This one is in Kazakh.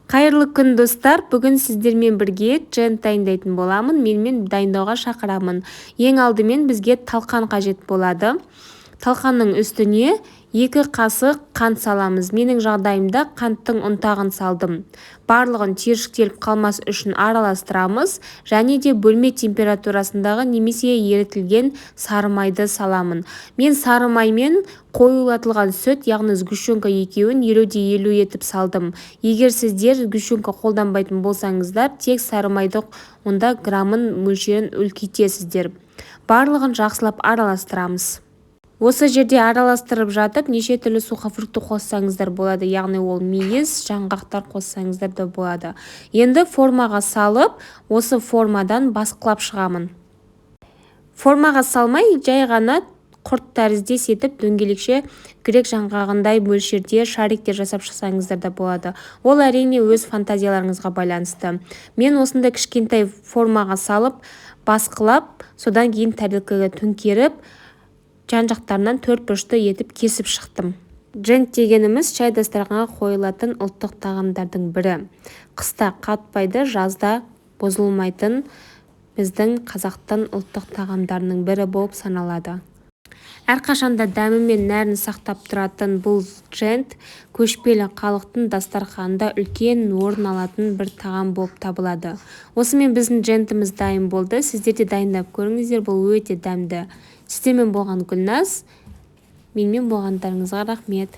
Қайырлы күн достар, бүгін сіздермен бірге жент дайындайтын боламын. Менімен дайындауға шақырамын. Ең алдымен бізге талқан қажет болады. Талқанның үстіне 2 қасық қант саламыз. Менің жағдайымда қанттың ұнтағын салдым. Барлығын тершіктеліп қалмас үшін араластырамыз. Және де бөлме температурасындағы немесе ерітілген сары майды саламын. Мен сары маймен қоюлатылған сүт, яғни сгущёнка екеуін 50-50 етіп салдым. Егер сіздер сгущёнка қолданбайтын болсаңыздар, тек сары майды онда граммын мөлшерін үлкейтесіздер. Барлығын жақсылап араластырамыз. Осы жерде араластырып жатып, неше түрлі сухофрукты қоссаңыздар болады, яғни ол мейіз, жаңғақтар қоссаңыздар да болады. Енді формаға салып, осы формадан басқылап шығамын. Формаға салмай, жай ғана құрт тәріздес етіп, дөңгелекше грек жаңғағындай мөлшерде шариктер жасап шықсаңыздар да болады. Ол әрине өз фантазияларыңызға байланысты. Мен осындай кішкентай формаға салып, басқылап, содан кейін тәрелкеге төңкеріп, жан-жақтарынан 4 бұрышты етіп кесіп шықтым. Жент дегеніміз шай дастарханға қойылатын ұлттық тағамдардың бірі. Қыста қатпайды, жазда бұзылмайтын біздің қазақтың ұлттық тағамдарының бірі болып саналады. Әрқашанда дәмі мен нәрін сақтап тұратын бұл жент көшпелі халықтың дастарханында үлкен орын алатын бір тағам болып табылады. Осымен біздің жентіміз дайын болды. Сіздер де дайындап көріңіздер, бұл өте дәмді. Сіздермен болған Гүлназ, менімен болғандарыңызға рахмет.